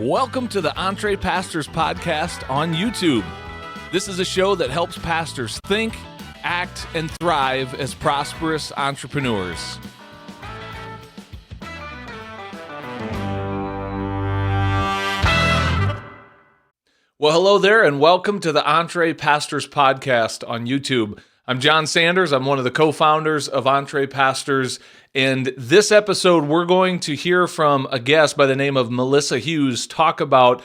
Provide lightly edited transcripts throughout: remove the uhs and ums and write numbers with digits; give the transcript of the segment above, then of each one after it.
Welcome to the Entre Pastors Podcast on YouTube. This is a show that helps pastors think, act, and thrive as prosperous entrepreneurs. Well, hello there, and welcome to the Entre Pastors Podcast on YouTube. I'm John Sanders. I'm one of the co-founders of Entre Pastors, and this episode, we're going to hear from a guest by the name of Melissa Hughes talk about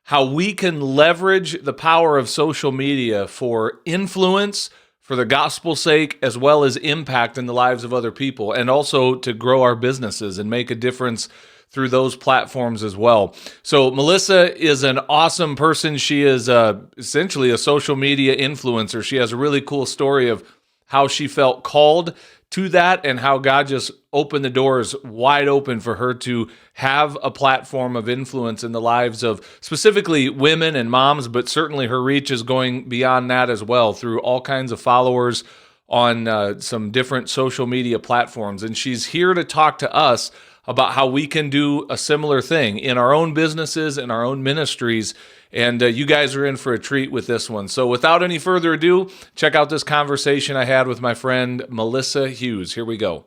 how we can leverage the power of social media for influence, for the gospel's sake, as well as impact in the lives of other people, and also to grow our businesses and make a difference through those platforms as well. So Melissa is an awesome person. She is essentially a social media influencer. She has a really cool story of how she felt called to that and how God just opened the doors wide open for her to have a platform of influence in the lives of specifically women and moms, but certainly her reach is going beyond that as well through all kinds of followers on some different social media platforms. And she's here to talk to us about how we can do a similar thing in our own businesses and our own ministries. And you guys are in for a treat with this one. So without any further ado, check out this conversation I had with my friend Melissa Hughes. Here we go.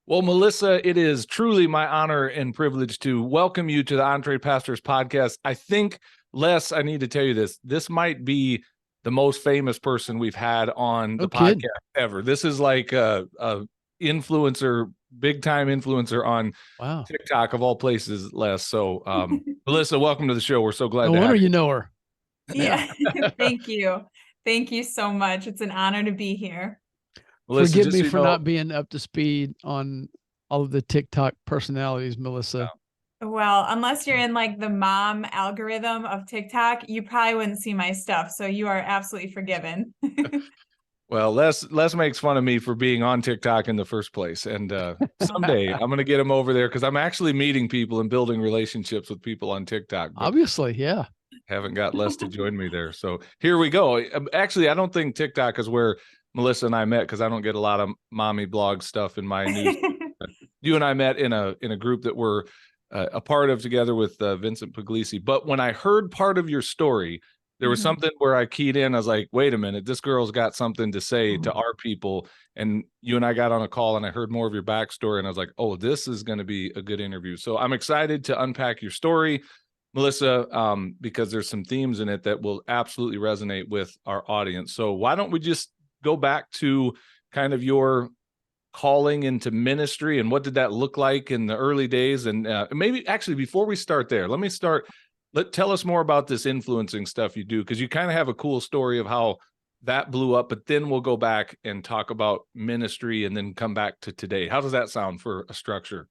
Well, Melissa, it is truly my honor and privilege to welcome you to the Entre Pastors Podcast. I think, Les, I need to tell you this. This might be the most famous person we've had on the podcast ever. This is like a influencer, big time influencer on TikTok of all places, Les. So, Melissa, welcome to the show. We're so glad to have you. You know her. Yeah, thank you. Thank you so much. It's an honor to be here. Melissa, forgive me for not being up to speed on all of the TikTok personalities, Melissa. Well, unless you're in like the mom algorithm of TikTok, you probably wouldn't see my stuff. So you are absolutely forgiven. Well, Les makes fun of me for being on TikTok in the first place. And someday I'm going to get him over there because I'm actually meeting people and building relationships with people on TikTok. Obviously, yeah. Haven't got Les to join me there. So here we go. Actually, I don't think TikTok is where Melissa and I met because I don't get a lot of mommy blog stuff in my news. You and I met in a group that we're a part of together with Vincent Puglisi. But when I heard part of your story, there was something where I keyed in. I was like, wait a minute, this girl's got something to say to our people. And you and I got on a call and I heard more of your backstory. And I was like, oh, this is going to be a good interview. So I'm excited to unpack your story, Melissa, because there's some themes in it that will absolutely resonate with our audience. So why don't we just go back to kind of your calling into ministry and what did that look like in the early days? And maybe actually before we start there, tell us more about this influencing stuff you do, because you kind of have a cool story of how that blew up, but then we'll go back and talk about ministry and then come back to today. How does that sound for a structure?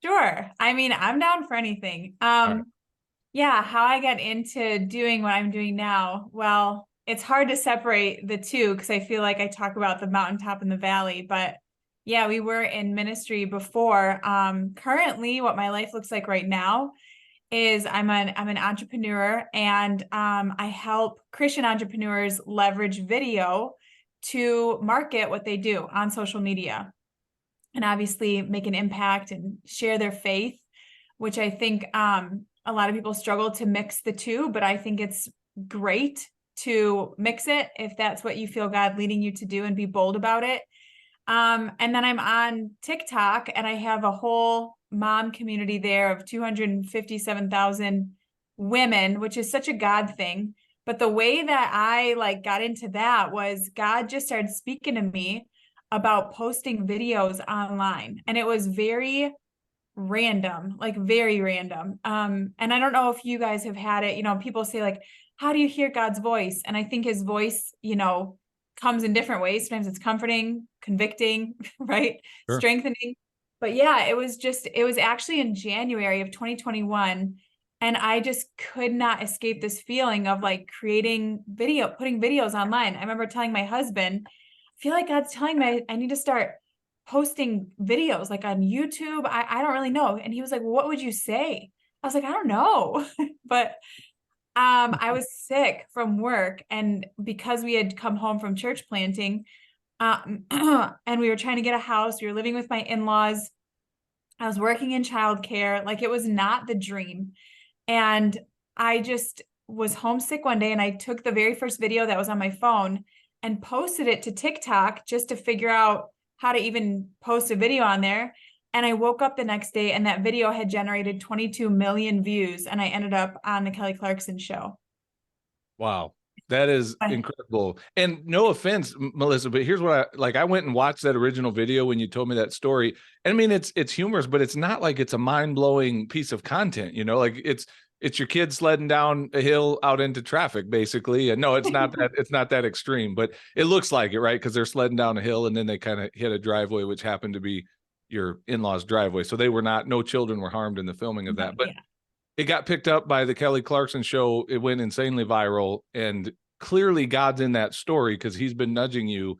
Sure. I mean, I'm down for anything. Right. Yeah, how I got into doing what I'm doing now. Well, it's hard to separate the two because I feel like I talk about the mountaintop and the valley, but yeah, we were in ministry before. Currently, what my life looks like right now is I'm an entrepreneur, and I help Christian entrepreneurs leverage video to market what they do on social media and obviously make an impact and share their faith, which I think a lot of people struggle to mix the two, but I think it's great to mix it if that's what you feel God leading you to do and be bold about it. And then I'm on TikTok and I have a whole mom community there of 257,000 women, which is such a God thing. But the way that I got into that was God just started speaking to me about posting videos online. And it was very random, very random. And I don't know if you guys have had it, people say like, how do you hear God's voice? And I think his voice, comes in different ways. Sometimes it's comforting, convicting, right? Sure. Strengthening. But yeah, it was actually in January of 2021. And I just could not escape this feeling of putting videos online. I remember telling my husband, I feel like God's telling me I need to start posting videos on YouTube. I don't really know. And he was like, well, what would you say? I was like, I don't know. But I was sick from work, and because we had come home from church planting, and we were trying to get a house, we were living with my in-laws. I was working in childcare. It was not the dream. And I just was homesick one day, and I took the very first video that was on my phone and posted it to TikTok just to figure out how to even post a video on there. And I woke up the next day and that video had generated 22 million views, and I ended up on the Kelly Clarkson show. Wow. That is incredible. And no offense, Melissa, but here's what I went and watched that original video when you told me that story. I mean, it's humorous, but it's not like it's a mind-blowing piece of content, you know, like it's your kid sledding down a hill out into traffic, basically. And no, it's not that extreme, but it looks like it, right? Because they're sledding down a hill and then they kind of hit a driveway, which happened to be your in-laws' driveway. So no children were harmed in the filming of that. But yeah, it got picked up by the Kelly Clarkson show. It went insanely viral, and clearly God's in that story because he's been nudging you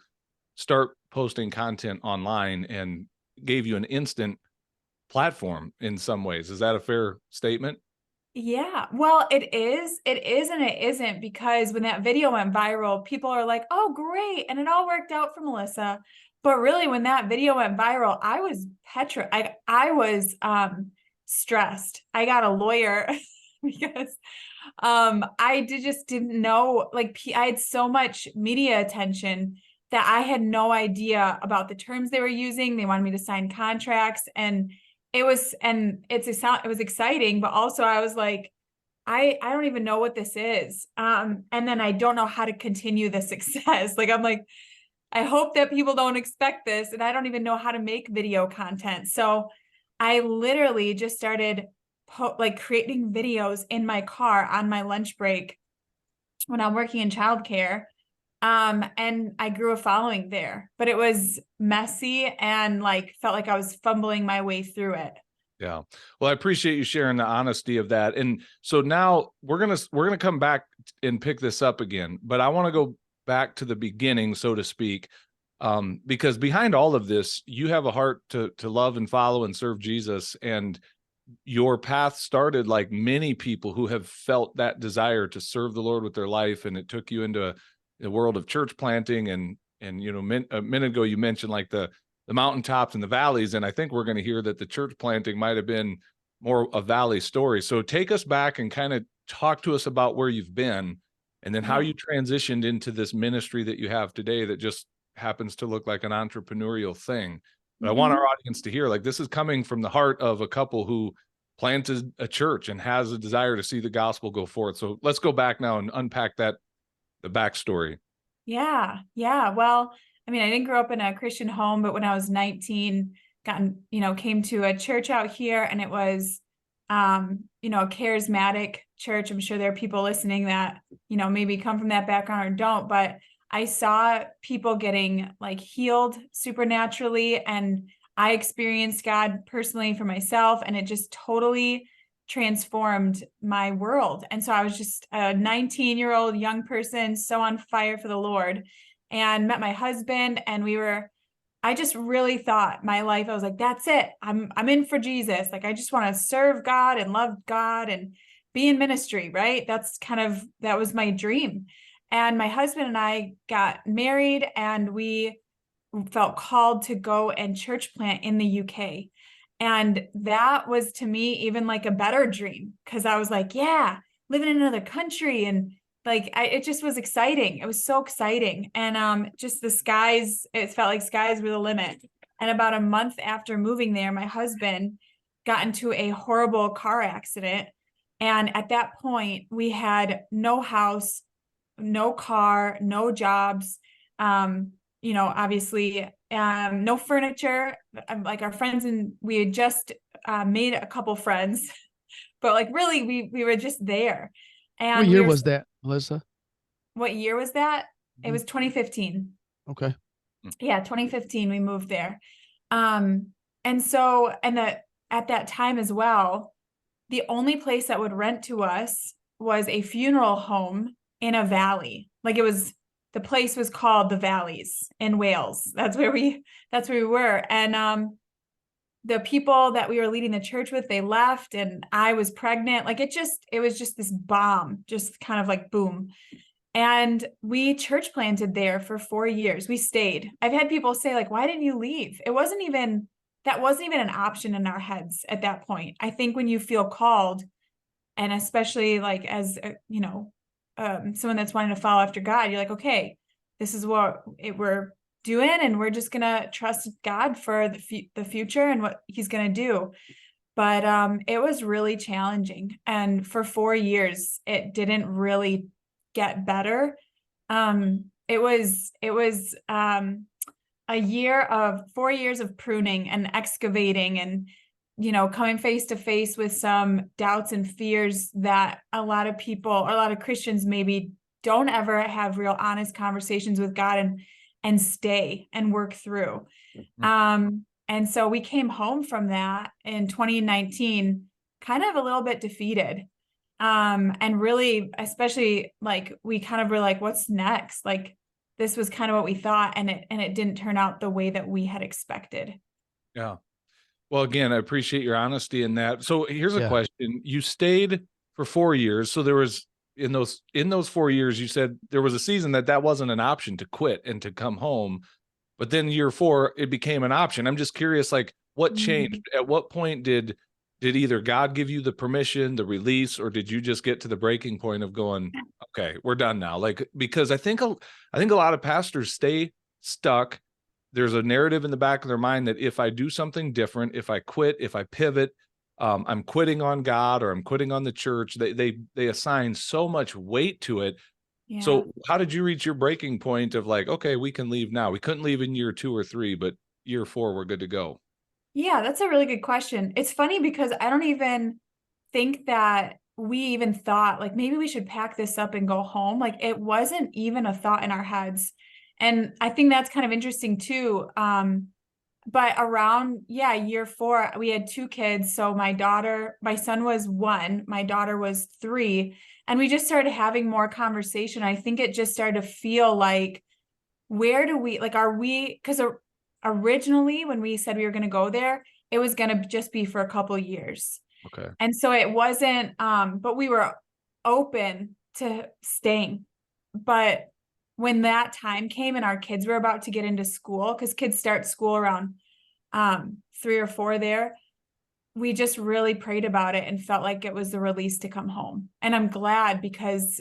start posting content online and gave you an instant platform in some ways. Is that a fair statement? Yeah, well, it is and it isn't, because when that video went viral, people are like, oh, great. And it all worked out for Melissa. But really, when that video went viral, I was I was stressed. I got a lawyer because just didn't know, like, I had so much media attention that I had no idea about the terms they were using. They wanted me to sign contracts, and it was exciting, but also I was like, I don't even know what this is. And then I don't know how to continue the success. Like, I'm like, I hope that people don't expect this, and I don't even know how to make video content. So I literally just started creating videos in my car on my lunch break when I'm working in childcare. And I grew a following there, but it was messy and felt like I was fumbling my way through it. Yeah. Well, I appreciate you sharing the honesty of that. And so now we're going to come back and pick this up again, but I want to go back to the beginning, so to speak, because behind all of this, you have a heart to love and follow and serve Jesus. And your path started like many people who have felt that desire to serve the Lord with their life. And it took you into the world of church planting. And you know, a minute ago, you mentioned like the mountaintops and the valleys. And I think we're going to hear that the church planting might have been more a valley story. So take us back and kind of talk to us about where you've been, and then how you transitioned into this ministry that you have today that just happens to look like an entrepreneurial thing. But I want our audience to hear, like, this is coming from the heart of a couple who planted a church and has a desire to see the gospel go forth. So let's go back now and unpack the backstory. Yeah. Well, I mean, I didn't grow up in a Christian home, but when I was 19, came to a church out here, and it was, a charismatic church. I'm sure there are people listening that, maybe come from that background or don't, but I saw people getting healed supernaturally, and I experienced God personally for myself, and it just totally transformed my world. And so I was just a 19-year-old young person, so on fire for the Lord, and met my husband, and I just really thought my life, I was like, that's it. I'm in for Jesus. Like, I just want to serve God and love God and be in ministry, right? That was my dream. And my husband and I got married, and we felt called to go and church plant in the UK. And that was, to me, even like a better dream, because I was like, yeah, living in another country. And it just was exciting. It was so exciting. And just it felt like skies were the limit. And about a month after moving there, my husband got into a horrible car accident. And at that point, we had no house, no car, no jobs, obviously, no furniture. Like, our friends, and we had just made a couple friends, but really we were just there. And what year was that, Melissa? What year was that? It was 2015. Okay. Yeah, 2015 we moved there. And so, at that time as well, the only place that would rent to us was a funeral home in a valley. The place was called the Valleys in Wales. That's where we were. And the people that we were leading the church with, they left, and I was pregnant. It was just this bomb, just kind of like boom. And we church planted there for 4 years. We stayed. I've had people say, why didn't you leave? That wasn't even an option in our heads at that point. I think when you feel called, And especially like as someone that's wanting to follow after God, you're like, okay, this is what we're doing, and we're just gonna trust God for the future and what He's gonna do. But it was really challenging, and for 4 years, it didn't really get better. It was a year of 4 years of pruning and excavating and coming face to face with some doubts and fears that a lot of people or a lot of Christians maybe don't ever have real honest conversations with God and stay and work through. And so we came home from that in 2019 kind of a little bit defeated. And really, especially like we kind of were like, what's next? Like this was kind of what we thought, and it didn't turn out the way that we had expected. Yeah. Well, again, I appreciate your honesty in that. So here's a question. You stayed for 4 years. So there was in those 4 years, you said there was a season that wasn't an option to quit and to come home. But then year 4, it became an option. I'm just curious, like what changed? At what point did either God give you the permission, the release, or did you just get to the breaking point of going, okay, we're done now? Like, because I think a lot of pastors stay stuck. There's a narrative in the back of their mind that if I do something different, if I quit, if I pivot, I'm quitting on God or I'm quitting on the church. They assign so much weight to it. Yeah. So how did you reach your breaking point of like, okay, we can leave now? We couldn't leave in year 2 or 3, but year 4, we're good to go. Yeah, that's a really good question. It's funny because I don't even think that we even thought like maybe we should pack this up and go home. Like it wasn't even a thought in our heads. And I think that's kind of interesting too. But around, year 4, we had 2 kids. So my son was 1, my daughter was 3, and we just started having more conversation. I think it just started to feel like, where do we, like, are we, because originally when we said we were going to go there, it was going to just be for a couple years. Okay. And so it wasn't, but we were open to staying. But when that time came and our kids were about to get into school, because kids start school around 3 or 4 there, we just really prayed about it and felt like it was the release to come home. And I'm glad, because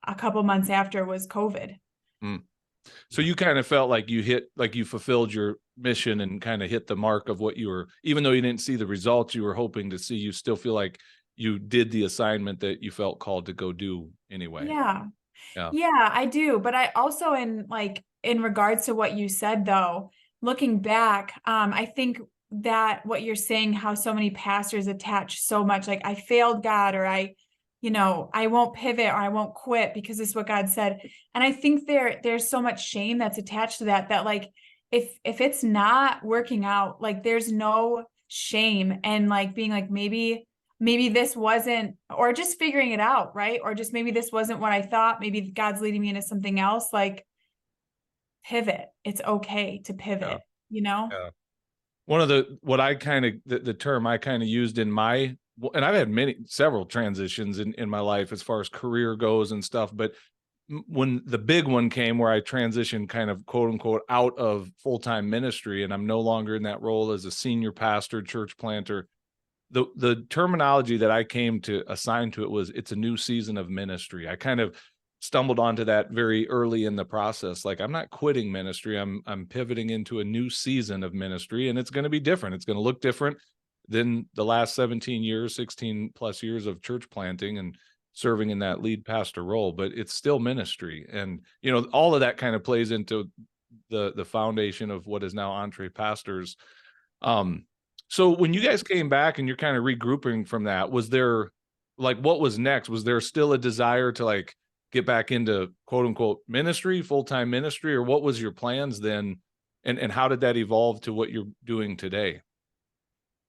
a couple months after was COVID. So you kind of felt like you fulfilled your mission and kind of hit the mark of what you were, even though you didn't see the results you were hoping to see, you still feel like you did the assignment that you felt called to go do anyway. Yeah, I do. But I also, in regards to what you said though, looking back, I think that what you're saying, how so many pastors attach so much, like I failed God, or I won't pivot, or I won't quit because this is what God said. And I think there's so much shame that's attached to that like, if it's not working out, like there's no shame, and like being like, maybe this wasn't, or just figuring it out, right? Or just maybe this wasn't what I thought. Maybe God's leading me into something else. Like, pivot. It's okay to pivot, Yeah. One of the term I kind of used in my, and I've had several transitions in my life as far as career goes and stuff, but when the big one came where I transitioned kind of quote unquote out of full-time ministry, and I'm no longer in that role as a senior pastor, church planter, the terminology that I came to assign to it was, it's a new season of ministry. I kind of stumbled onto that very early in the process. Like, I'm not quitting ministry. I'm pivoting into a new season of ministry, and it's going to be different. It's going to look different than the last 17 years, 16 plus years of church planting and serving in that lead pastor role, but it's still ministry. And, all of that kind of plays into the foundation of what is now Entre Pastors. So when you guys came back and you're kind of regrouping from that, was there, like, what was next? Was there still a desire to like get back into quote unquote ministry, full-time ministry, or what was your plans then? And how did that evolve to what you're doing today?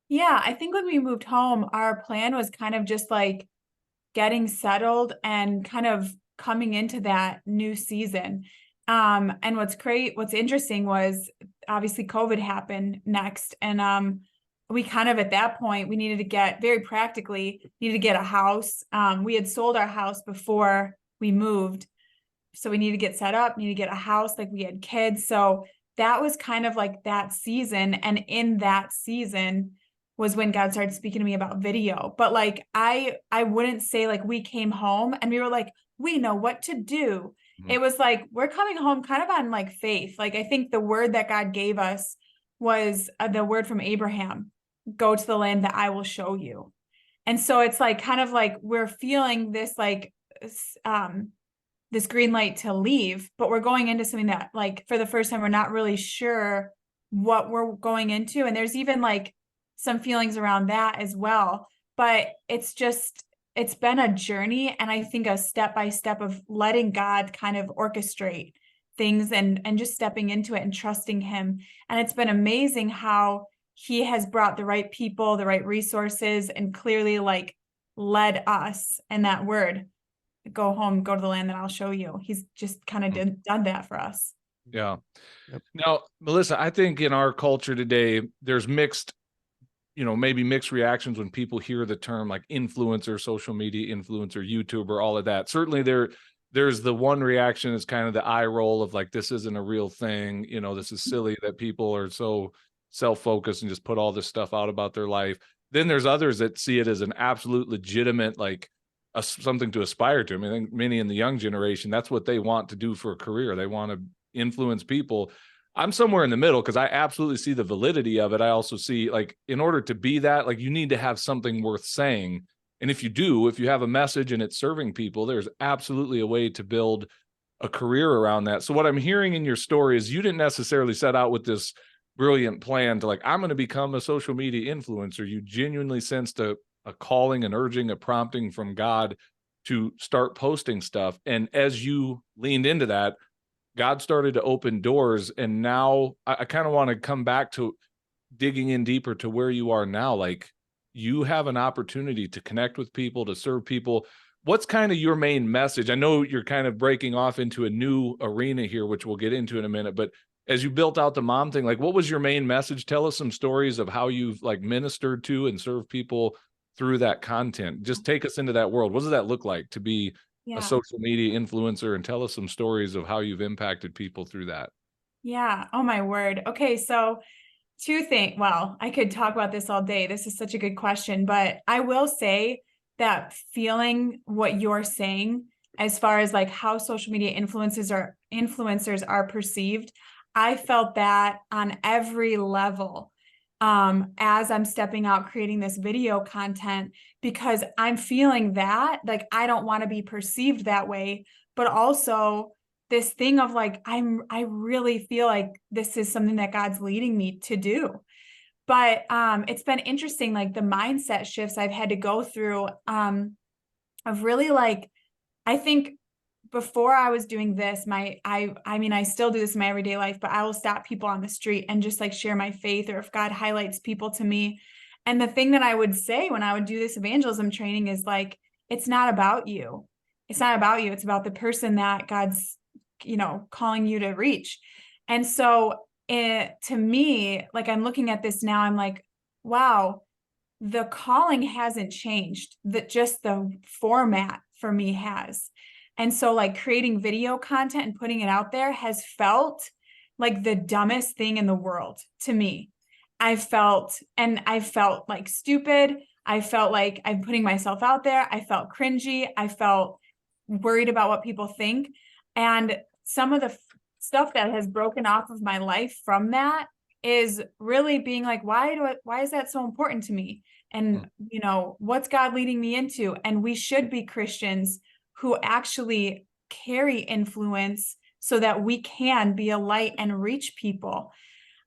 Yeah, I think when we moved home, our plan was kind of just like getting settled and kind of coming into that new season. And what's interesting was obviously COVID happened next. And we kind of, at that point, we needed to get a house. We had sold our house before we moved. So we needed to get set up, needed to get a house, like we had kids. So that was kind of like that season. And in that season, was when God started speaking to me about video. But like, I wouldn't say like we came home and we were like, we know what to do. Mhm. It was like, we're coming home kind of on like faith. Like, I think the word that God gave us was the word from Abraham, go to the land that I will show you. And so it's like, kind of like we're feeling this, like, this green light to leave, but we're going into something that, like, for the first time, we're not really sure what we're going into. And there's even like some feelings around that as well. But it's been a journey. And I think a step by step of letting God kind of orchestrate things and just stepping into it and trusting him. And it's been amazing how he has brought the right people, the right resources, and clearly like led us in that word, go home, go to the land that I'll show you. He's just kind of done that for us. Yeah. Yep. Now, Melissa, I think in our culture today, there's mixed, maybe mixed reactions when people hear the term like influencer, social media influencer, YouTuber, all of that. Certainly there's the one reaction is kind of the eye roll of like, this isn't a real thing. This is silly that people are so self-focused and just put all this stuff out about their life. Then there's others that see it as an absolute legitimate, like something to aspire to. I mean, I think many in the young generation, that's what they want to do for a career. They want to influence people. I'm somewhere in the middle because I absolutely see the validity of it. I also see, like, in order to be that, like, you need to have something worth saying. And if you have a message and it's serving people, there's absolutely a way to build a career around that. So what I'm hearing in your story is you didn't necessarily set out with this brilliant plan to like, I'm going to become a social media influencer. You genuinely sensed a calling, an urging, a prompting from God to start posting stuff. And as you leaned into that, God started to open doors. And now I kind of want to come back to digging in deeper to where you are now. Like, you have an opportunity to connect with people, to serve people. What's kind of your main message? I know you're kind of breaking off into a new arena here, which we'll get into in a minute, but as you built out the mom thing, like, what was your main message? Tell us some stories of how you've like ministered to and served people through that content. Just take us into that world. What does that look like to be a social media influencer, and tell us some stories of how you've impacted people through that? Yeah. Oh my word. Okay. So two things. Well, I could talk about this all day. This is such a good question, but I will say that feeling what you're saying as far as like how social media influencers are perceived, I felt that on every level. As I'm stepping out creating this video content, because I'm feeling that like I don't want to be perceived that way, but also this thing of like I really feel like this is something that God's leading me to do. But it's been interesting, like the mindset shifts I've had to go through, of really like, I think before I was doing this, I mean, I still do this in my everyday life, but I will stop people on the street and just like share my faith, or if God highlights people to me. And the thing that I would say when I would do this evangelism training is like, it's not about you. It's not about you. It's about the person that God's, calling you to reach. And so to me, like, I'm looking at this now, I'm like, wow, the calling hasn't changed, that just the format for me has. And so like creating video content and putting it out there has felt like the dumbest thing in the world to me. I felt like stupid. I felt like I'm putting myself out there. I felt cringy. I felt worried about what people think. And some of the stuff that has broken off of my life from that is really being like, why is that so important to me? And, what's God leading me into? And we should be Christians who actually carry influence so that we can be a light and reach people.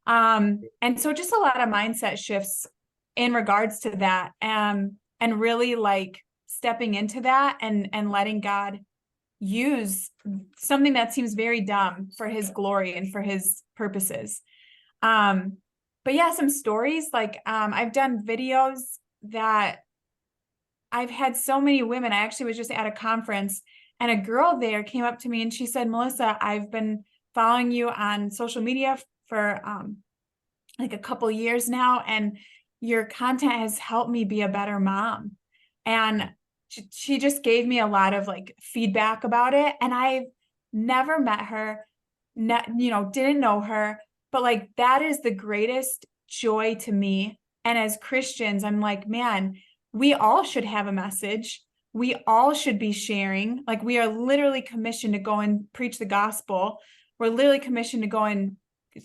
And so just a lot of mindset shifts in regards to that, and really like stepping into that and letting God use something that seems very dumb for his glory and for his purposes. But yeah, some stories, like, I've done videos that I've had so many women. I actually was just at a conference and a girl there came up to me and she said, Melissa, I've been following you on social media for like a couple years now, and your content has helped me be a better mom. And she just gave me a lot of like feedback about it. And I've never met her, didn't know her, but like that is the greatest joy to me And as Christians, I'm like, man, we all should have a message. We all should be sharing. Like, we are literally commissioned to go and preach the gospel. We're literally commissioned to go and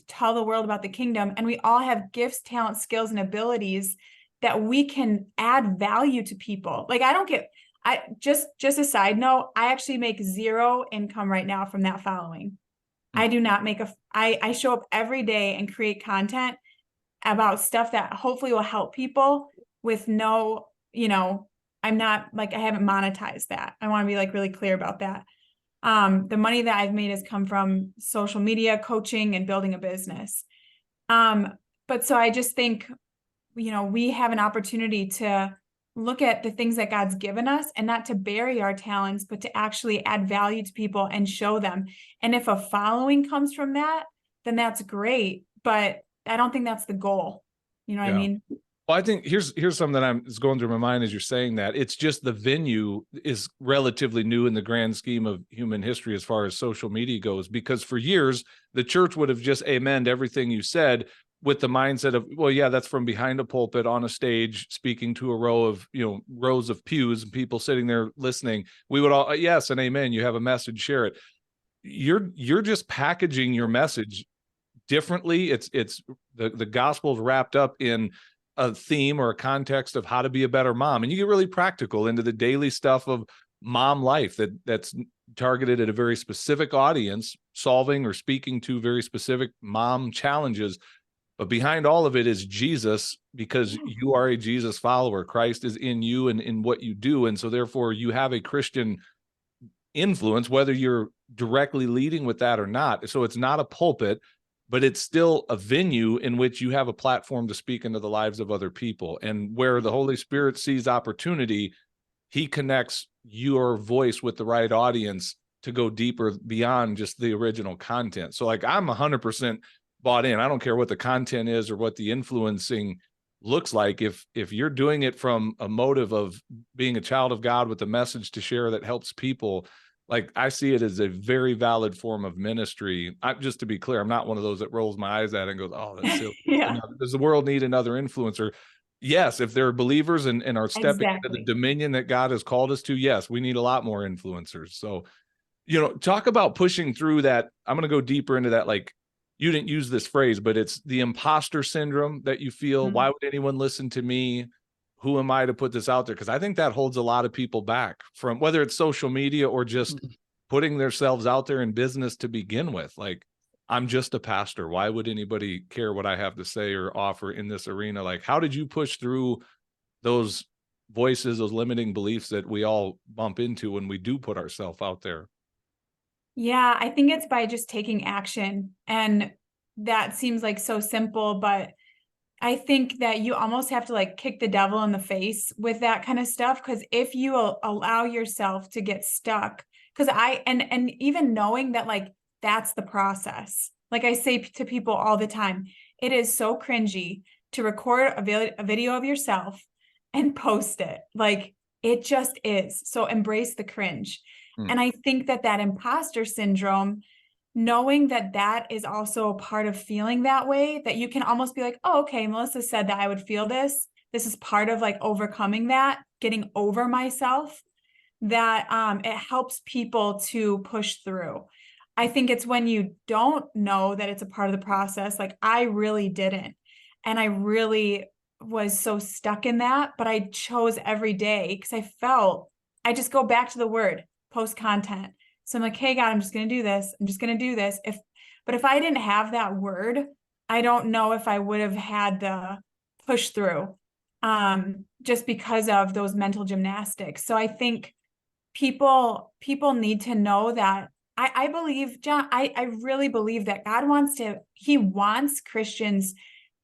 tell the world about the kingdom. And we all have gifts, talents, skills, and abilities that we can add value to people. Like, I just a side note, I actually make zero income right now from that following. I do not make I show up every day and create content about stuff that hopefully will help people with no, I'm not like, I haven't monetized that. I want to be like really clear about that. The money that I've made has come from social media, coaching, and building a business. But so I just think, we have an opportunity to look at the things that God's given us and not to bury our talents, but to actually add value to people and show them. And if a following comes from that, then that's great. But I don't think that's the goal. You know what I mean? Well, I think here's something that is going through my mind as you're saying that. It's just the venue is relatively new in the grand scheme of human history as far as social media goes, because for years the church would have just amened everything you said with the mindset of, well, yeah, that's from behind a pulpit on a stage speaking to a rows of pews and people sitting there listening. We would all, yes, and amen. You have a message, share it. You're just packaging your message differently. It's the gospel is wrapped up in a theme or a context of how to be a better mom, and you get really practical into the daily stuff of mom life that's targeted at a very specific audience, solving or speaking to very specific mom challenges. But behind all of it is Jesus, because you are a Jesus follower. Christ is in you and in what you do, and so therefore you have a Christian influence, whether you're directly leading with that or not. So it's not a pulpit, but it's still a venue in which you have a platform to speak into the lives of other people. And where the Holy Spirit sees opportunity, he connects your voice with the right audience to go deeper beyond just the original content. So like, I'm 100% bought in. I don't care what the content is or what the influencing looks like. If you're doing it from a motive of being a child of God with a message to share that helps people, like, I see it as a very valid form of ministry. Just to be clear, I'm not one of those that rolls my eyes at it and goes, oh, that's silly. Yeah. Does the world need another influencer? Yes, if they're believers and are stepping into the dominion that God has called us to, yes, we need a lot more influencers. So, talk about pushing through that. I'm going to go deeper into that. Like, you didn't use this phrase, but it's the imposter syndrome that you feel. Why would anyone listen to me? Who am I to put this out there? Because I think that holds a lot of people back from, whether it's social media or just putting themselves out there in business to begin with. Like, I'm just a pastor. Why would anybody care what I have to say or offer in this arena? Like, how did you push through those voices, those limiting beliefs that we all bump into when we do put ourselves out there? Yeah, I think it's by just taking action. And that seems like so simple, but I think that you almost have to like kick the devil in the face with that kind of stuff. Because if you allow yourself to get stuck, because and even knowing that, like, that's the process. Like I say to people all the time, it is so cringy to record a video of yourself and post it. Like, it just is. So embrace the cringe. And I think that imposter syndrome, knowing that is also a part of feeling that way, that you can almost be like, oh, okay, Melissa said that I would feel this. This is part of like overcoming that, getting over myself, that it helps people to push through. I think it's when you don't know that it's a part of the process. Like, I really didn't. And I really was so stuck in that, but I chose every day because I just go back to the word, post content. So I'm like, hey, God, I'm just going to do this. I'm just going to do this. But if I didn't have that word, I don't know if I would have had the push through, just because of those mental gymnastics. So I think people need to know that I believe, John, I really believe that God he wants Christians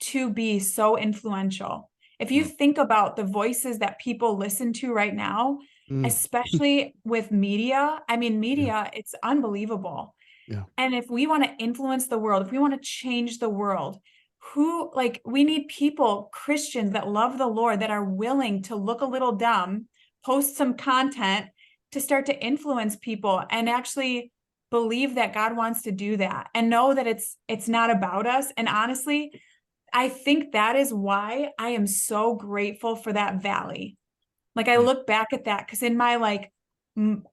to be so influential. If you think about the voices that people listen to right now, especially with media, it's unbelievable. Yeah. And if we want to influence the world, if we want to change the world, we need people, Christians that love the Lord, that are willing to look a little dumb, post some content to start to influence people and actually believe that God wants to do that and know that it's not about us. And honestly, I think that is why I am so grateful for that valley. Like I look back at that because in my like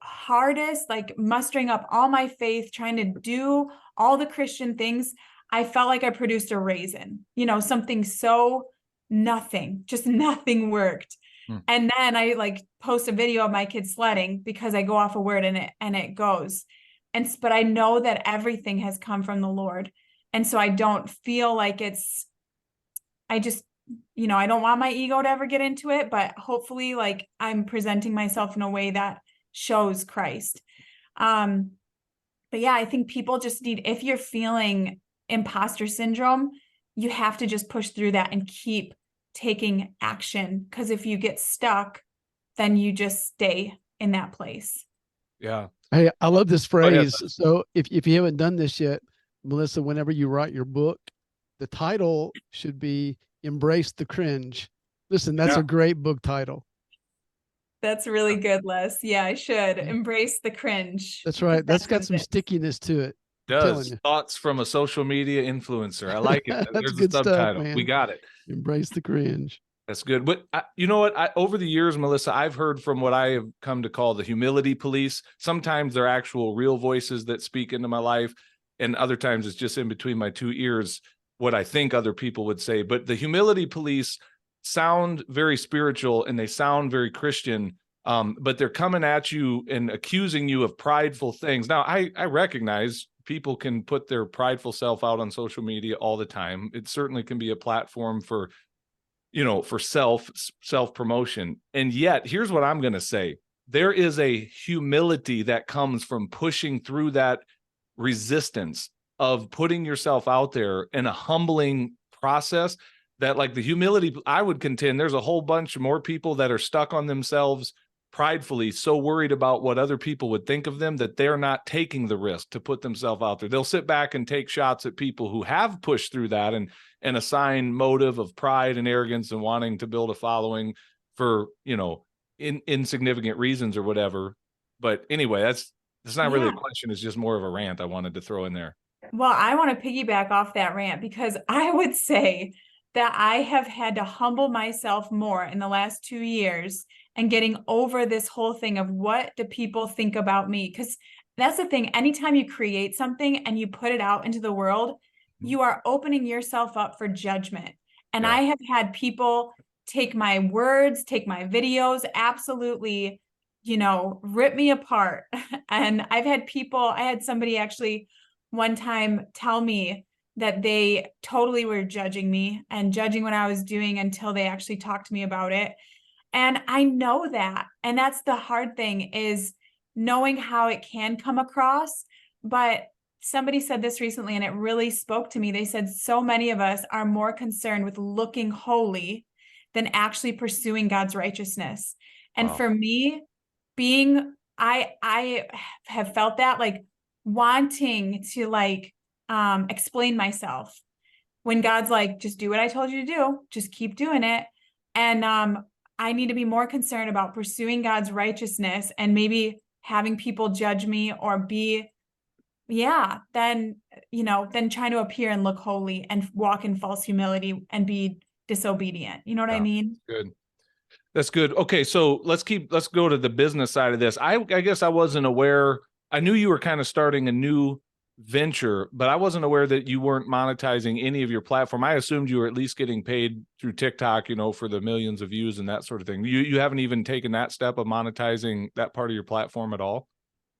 hardest, like mustering up all my faith, trying to do all the Christian things, I felt like I produced a raisin, something so nothing, just nothing worked. And then I like post a video of my kids sledding because I go off a word and it goes. But I know that everything has come from the Lord. And so I don't feel like I just, I don't want my ego to ever get into it, but hopefully like I'm presenting myself in a way that shows Christ. But yeah, I think people just need, if you're feeling imposter syndrome, you have to just push through that and keep taking action. Because if you get stuck, then you just stay in that place. Yeah. Hey, I love this phrase. So if you haven't done this yet, Melissa, whenever you write your book, the title should be Embrace the Cringe. Listen, that's a great book title. That's really good, Les. Yeah, I should embrace the cringe. That's right. That's got some stickiness to it. Does thoughts from a social media influencer. I like it. That's There's good a subtitle. stuff, man. We got it. Embrace the cringe. That's good. But you know what? Over the years, Melissa, I've heard from what I have come to call the humility police. Sometimes they're actual real voices that speak into my life. And other times it's just in between my two ears, what I think other people would say. But the humility police sound very spiritual and they sound very Christian. But they're coming at you and accusing you of prideful things. Now, I recognize people can put their prideful self out on social media all the time. It certainly can be a platform for self promotion. And yet, here's what I'm going to say. There is a humility that comes from pushing through that resistance of putting yourself out there in a humbling process that, like, the humility, I would contend there's a whole bunch more people that are stuck on themselves pridefully, so worried about what other people would think of them that they're not taking the risk to put themselves out there. They'll sit back and take shots at people who have pushed through that and assign motive of pride and arrogance and wanting to build a following for, insignificant reasons or whatever. But anyway, that's not really a question. It's just more of a rant I wanted to throw in there. Well, I want to piggyback off that rant because I would say that I have had to humble myself more in the last 2 years and getting over this whole thing of what do people think about me? Because that's the thing. Anytime you create something and you put it out into the world, you are opening yourself up for judgment. And I have had people take my words, take my videos, absolutely, rip me apart. And I had somebody actually one time tell me that they totally were judging me and judging what I was doing until they actually talked to me about it. And I know that. And that's the hard thing, is knowing how it can come across. But somebody said this recently and it really spoke to me. They said so many of us are more concerned with looking holy than actually pursuing God's righteousness. And for me, I have felt that, like, wanting to explain myself when God's like, just do what I told you to do, just keep doing it. And I need to be more concerned about pursuing God's righteousness and maybe having people judge me or than trying to appear and look holy and walk in false humility and be disobedient. You know what I mean? Good. That's good. Okay. So let's go to the business side of this. I guess I wasn't aware. I knew you were kind of starting a new venture, but I wasn't aware that you weren't monetizing any of your platform. I assumed you were at least getting paid through TikTok, for the millions of views and that sort of thing. You haven't even taken that step of monetizing that part of your platform at all?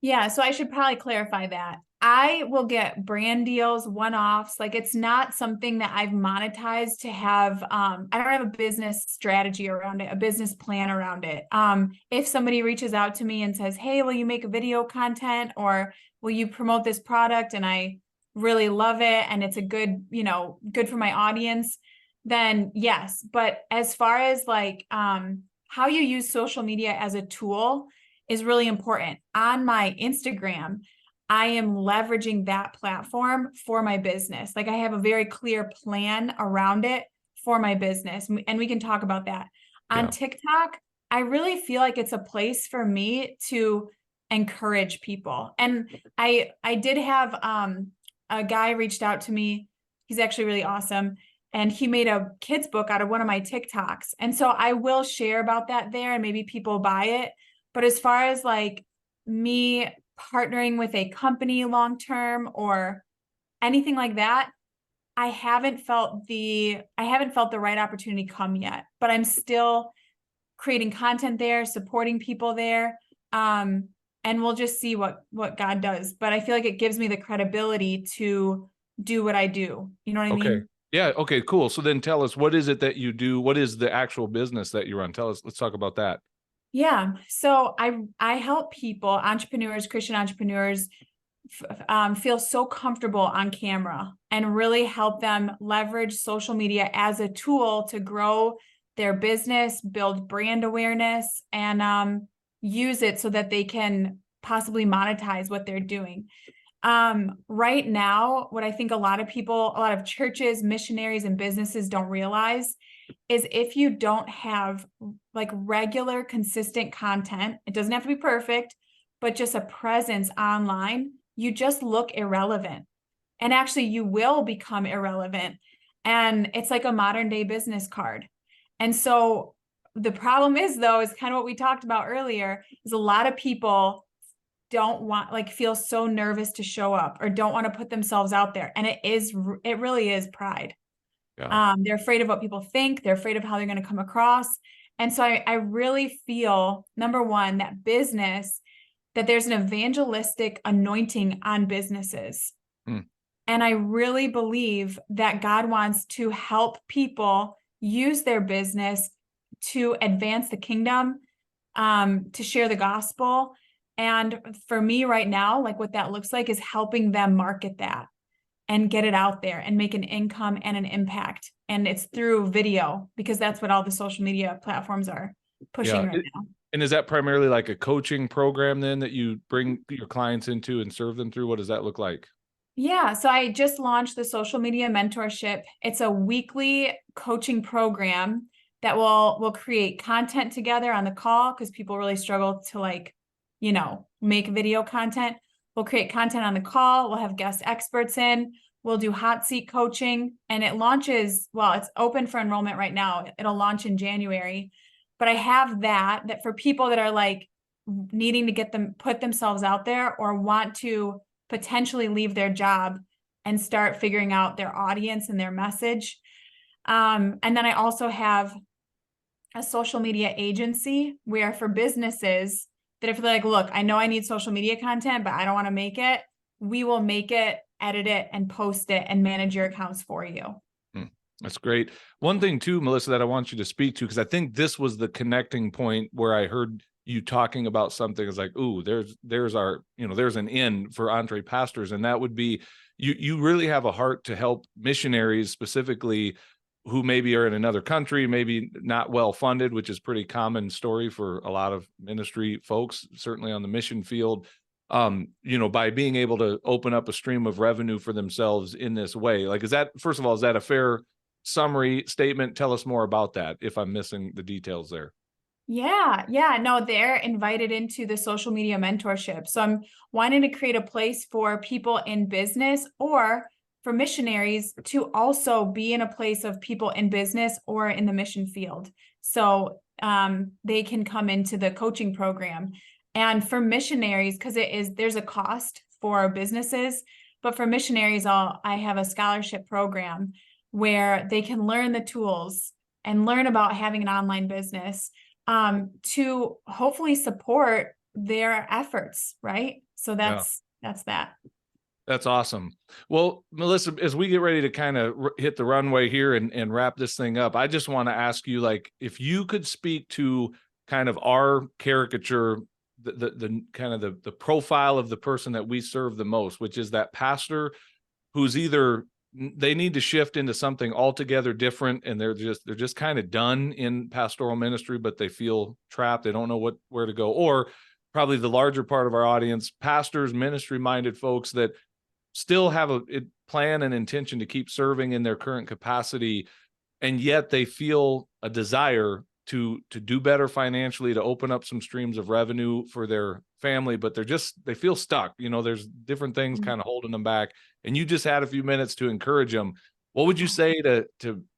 Yeah, so I should probably clarify that. I will get brand deals, one-offs. Like, it's not something that I've monetized to have. I don't have a business strategy around it, a business plan around it. If somebody reaches out to me and says, hey, will you make a video content, or will you promote this product? And I really love it and it's a good, good for my audience, then yes. But as far as how you use social media as a tool is really important. On my Instagram, I am leveraging that platform for my business. Like, I have a very clear plan around it for my business. And we can talk about that. On TikTok, I really feel like it's a place for me to encourage people. And I did have a guy reached out to me. He's actually really awesome. and he made a kid's book out of one of my TikToks. And so I will share about that there, and maybe people buy it. But as far as like me partnering with a company long-term or anything like that, I haven't felt the right opportunity come yet, but I'm still creating content there, supporting people there. And we'll just see what God does. But I feel like it gives me the credibility to do what I do. You know what I mean? Yeah. Okay, cool. So then tell us, what is it that you do? What is the actual business that you run? Tell us, let's talk about that. Yeah. So I help people, entrepreneurs, Christian entrepreneurs, feel so comfortable on camera and really help them leverage social media as a tool to grow their business, build brand awareness, and use it so that they can possibly monetize what they're doing. Right now, what I think a lot of churches, missionaries, and businesses don't realize is if you don't have like regular, consistent content, it doesn't have to be perfect, but just a presence online, you just look irrelevant. And actually, you will become irrelevant. And it's like a modern day business card. And so the problem is, though, is kind of what we talked about earlier, is a lot of people don't want, like, feel so nervous to show up or don't want to put themselves out there. And it really is pride. Yeah. They're afraid of what people think. They're afraid of how they're going to come across. And so I really feel, number one, that there's an evangelistic anointing on businesses. And I really believe that God wants to help people use their business to advance the kingdom, to share the gospel. And for me right now, like what that looks like is helping them market that and get it out there and make an income and an impact. And it's through video, because that's what all the social media platforms are pushing right now. And is that primarily like a coaching program then that you bring your clients into and serve them through? What does that look like? Yeah, so I just launched the social media mentorship. It's a weekly coaching program that will create content together on the call, because people really struggle to make video content. We'll create content on the call. We'll have guest experts in. We'll do hot seat coaching, and it launches, it's open for enrollment right now. It'll launch in January. But I have that for people that are like needing to put themselves out there or want to potentially leave their job and start figuring out their audience and their message. And then I also have a social media agency where, for businesses that if they're like, look, I know I need social media content, but I don't want to make it, we will make it, edit it, and post it and manage your accounts for you. That's great. One thing too, Melissa, that I want you to speak to, because I think this was the connecting point where I heard you talking about something is like, ooh, there's our, there's an in for Entre Pastors. And that would be, you really have a heart to help missionaries specifically who maybe are in another country, maybe not well funded, which is pretty common story for a lot of ministry folks, certainly on the mission field. By being able to open up a stream of revenue for themselves in this way. Like, first of all, is that a fair summary statement? Tell us more about that if I'm missing the details there. Yeah. No, they're invited into the social media mentorship. So I'm wanting to create a place for people in business or for missionaries to also be in a place of people in business or in the mission field. So they can come into the coaching program. And for missionaries, because there's a cost for businesses, but for missionaries, I have a scholarship program where they can learn the tools and learn about having an online business, to hopefully support their efforts, right? So that's that. That's awesome. Well, Melissa, as we get ready to kind of hit the runway here and wrap this thing up, I just want to ask you, like, if you could speak to kind of our caricature, the kind of the profile of the person that we serve the most, which is that pastor who's either they need to shift into something altogether different, and they're just kind of done in pastoral ministry, but they feel trapped. They don't know where to go. Or probably the larger part of our audience, pastors, ministry-minded folks that still have a plan and intention to keep serving in their current capacity, and yet they feel a desire to do better financially, to open up some streams of revenue for their family, but they feel stuck. There's different things kind of holding them back. And you just had a few minutes to encourage them. What would you say to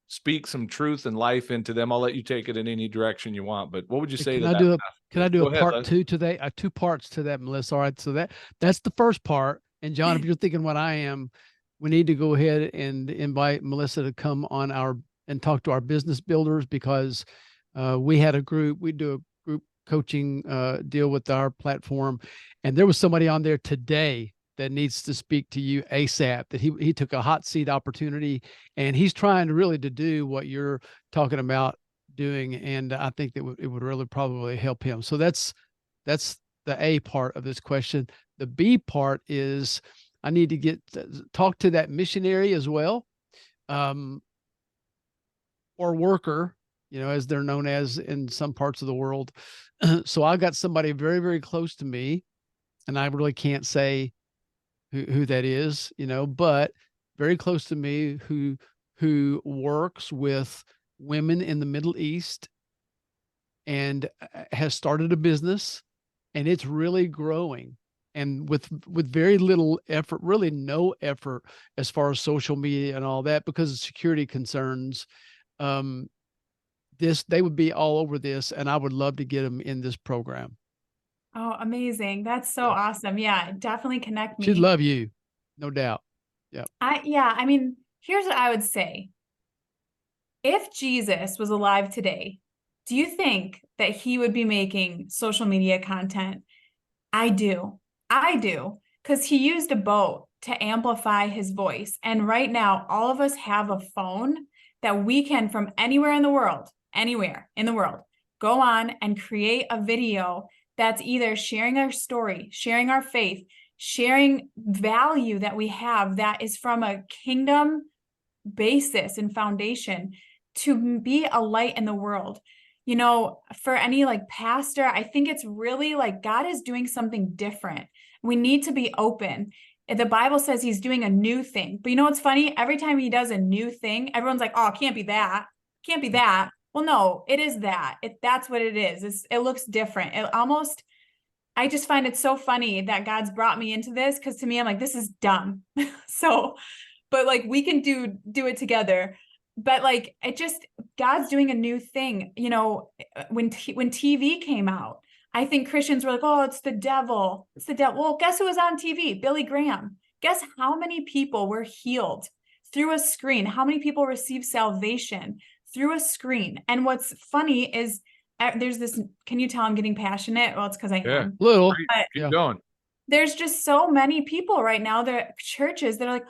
speak some truth and life into them? I'll let you take it in any direction you want, but what would you say to that? Can I do Go a ahead, part Les. two to that? Two parts to that, Melissa. All right. So that's the first part. And John, if you're thinking what I am, we need to go ahead and invite Melissa to come on and talk to our business builders, because we had a group, we do a group coaching deal with our platform. And there was somebody on there today that needs to speak to you ASAP, that he took a hot seat opportunity, and he's trying to really to do what you're talking about doing. And I think that it would really probably help him. So that's the A part of this question. The B part is I need to talk to that missionary as well, or worker, as they're known as in some parts of the world. So I got somebody very, very close to me, and I really can't say who that is, but very close to me, who works with women in the Middle East and has started a business, and it's really growing, and with very little effort, really no effort as far as social media and all that, because of security concerns. They would be all over this, and I would love to get them in this program. Oh, amazing. That's so awesome. Yeah, definitely connect me. She'd love you, no doubt. Yeah. I mean, here's what I would say. If Jesus was alive today, do you think that he would be making social media content? I do. Because he used a boat to amplify his voice. And right now, all of us have a phone that we can, from anywhere in the world, go on and create a video that's either sharing our story, sharing our faith, sharing value that we have that is from a kingdom basis and foundation, to be a light in the world. For any pastor, I think it's really God is doing something different. We need to be open. The Bible says he's doing a new thing. But what's funny? Every time he does a new thing, everyone's like, oh, it can't be that. Can't be that. Well, no, it is that. That's what it is. It looks different. I just find it so funny that God's brought me into this, because to me, I'm like, this is dumb. But we can do it together. But God's doing a new thing. When TV came out, I think Christians were like, oh, it's the devil. It's the devil. Well, guess who was on TV? Billy Graham. Guess how many people were healed through a screen? How many people received salvation through a screen? And what's funny is there's this, can you tell I'm getting passionate? Well, it's because I am. Little. Keep going. There's just so many people right now, there are churches that are like,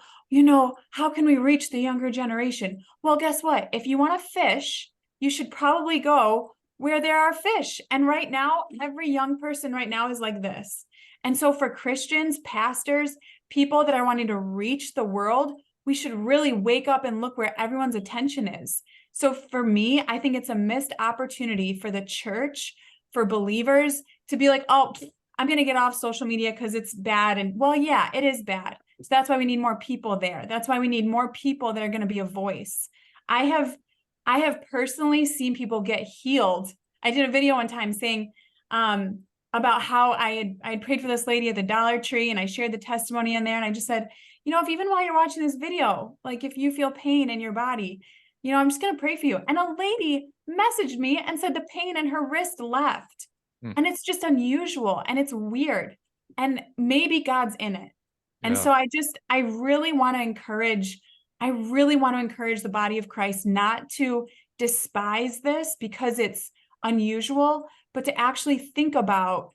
how can we reach the younger generation? Well, guess what? If you want to fish, you should probably go where there are fish. And right now, every young person right now is like this. And so for Christians, pastors, people that are wanting to reach the world, we should really wake up and look where everyone's attention is. So for me, I think it's a missed opportunity for the church, for believers to be like, oh, I'm going to get off social media because it's bad. And well, yeah, it is bad. So that's why we need more people there. That's why we need more people that are going to be a voice. I have personally seen people get healed. I did a video one time saying about how I had prayed for this lady at the Dollar Tree, and I shared the testimony in there. And I just said, if even while you're watching this video, if you feel pain in your body, I'm just going to pray for you. And a lady messaged me and said the pain in her wrist left. And it's just unusual, and it's weird, and maybe God's in it. And so I really want to encourage the body of Christ not to despise this because it's unusual, but to actually think about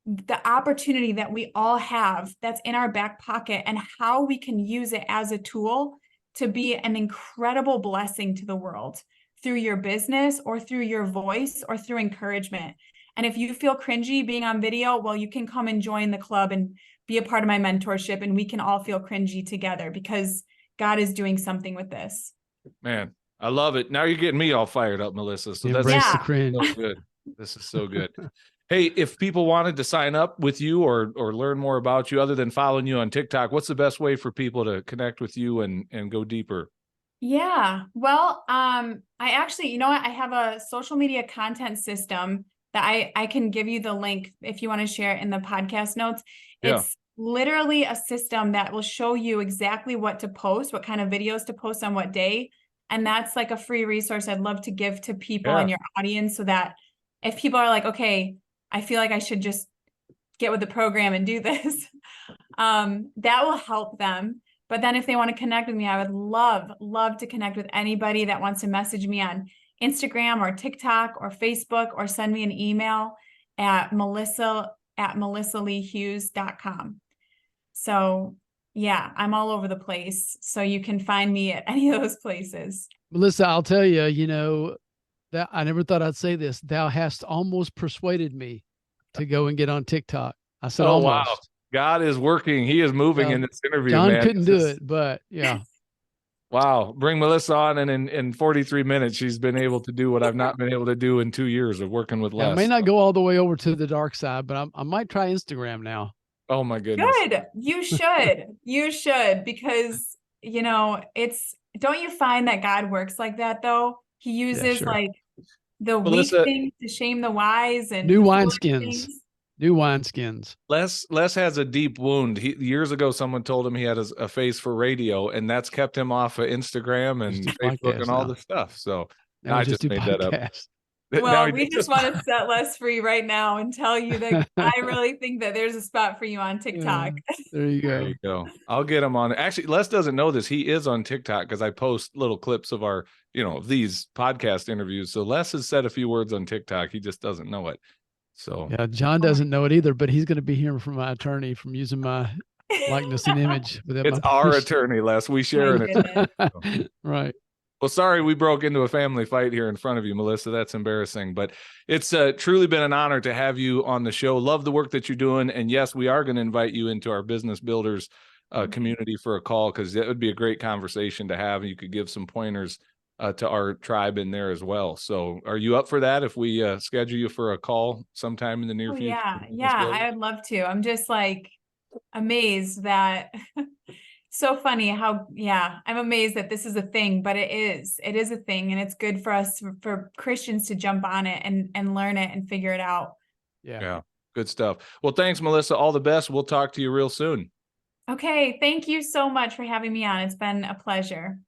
the opportunity that we all have that's in our back pocket, and how we can use it as a tool to be an incredible blessing to the world through your business, or through your voice, or through encouragement. And if you feel cringy being on video, well, you can come and join the club and be a part of my mentorship, and we can all feel cringy together, because God is doing something with this. Man, I love it. Now you're getting me all fired up, Melissa. So Embrace the cringe. So good. This is so good. Hey, if people wanted to sign up with you or learn more about you other than following you on TikTok, what's the best way for people to connect with you and go deeper? Yeah, well, I actually, I have a social media content system that I can give you the link if you want to share it in the podcast notes. Yeah. literally a system that will show you exactly what to post, what kind of videos to post on what day. And that's like a free resource I'd love to give to people in your audience, so that if people are like, okay, I feel like I should just get with the program and do this, that will help them. But then if they want to connect with me, I would love to connect with anybody that wants to message me on Instagram or TikTok or Facebook, or send me an email at melissa@melissaleehughes.com. So yeah, I'm all over the place. So you can find me at any of those places. Melissa, I'll tell you, that I never thought I'd say this. Thou hast almost persuaded me to go and get on TikTok. I said, almost. Wow. God is working. He is moving in this interview, John man. couldn't do it, but yeah. Wow. Bring Melissa on, and in 43 minutes, she's been able to do what I've not been able to do in 2 years of working with Les. I may not go all the way over to the dark side, but I might try Instagram now. Oh my goodness. Good. You should, because, don't you find that God works like that though? He uses like the weak things to shame the wise, and new wineskins. Les has a deep wound. Years ago, someone told him he had a face for radio, and that's kept him off of Instagram and Facebook and all the stuff. So I just made that up. Well, we just want to set Les free right now and tell you that I really think that there's a spot for you on TikTok. There you go. There you go. I'll get him on. Actually, Les doesn't know this. He is on TikTok because I post little clips of our, these podcast interviews. So Les has said a few words on TikTok. He just doesn't know it. So yeah, John doesn't know it either, but he's going to be hearing from my attorney from using my likeness and image. It's our attorney, Les. We share it. So. Right. Well, sorry we broke into a family fight here in front of you, Melissa. That's embarrassing. But it's truly been an honor to have you on the show. Love the work that you're doing. And yes, we are going to invite you into our Business Builders community for a call, because that would be a great conversation to have. And you could give some pointers to our tribe in there as well. So are you up for that if we schedule you for a call sometime in the near future? Yeah, I would love to. I'm just like amazed that... So funny how, I'm amazed that this is a thing, but it is a thing, and it's good for us, for Christians to jump on it and learn it and figure it out. Yeah. Good stuff. Well, thanks, Melissa. All the best. We'll talk to you real soon. Okay. Thank you so much for having me on. It's been a pleasure.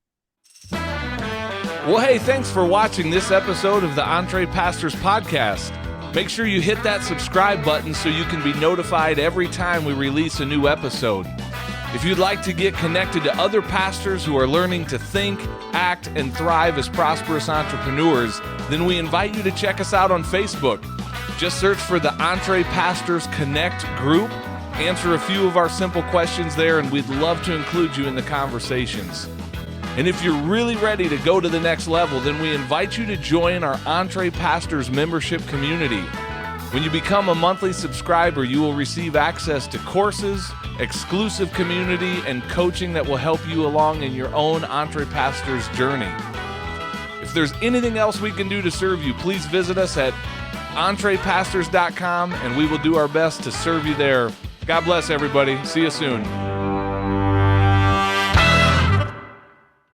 Well, hey, thanks for watching this episode of the Entre Pastors Podcast. Make sure you hit that subscribe button so you can be notified every time we release a new episode. If you'd like to get connected to other pastors who are learning to think, act, and thrive as prosperous entrepreneurs, then we invite you to check us out on Facebook. Just search for the Entre Pastors Connect group, answer a few of our simple questions there, and we'd love to include you in the conversations. And if you're really ready to go to the next level, then we invite you to join our Entre Pastors membership community. When you become a monthly subscriber, you will receive access to courses, exclusive community, and coaching that will help you along in your own Entre Pastors journey. If there's anything else we can do to serve you, please visit us at entrepastors.com, and we will do our best to serve you there. God bless everybody. See you soon.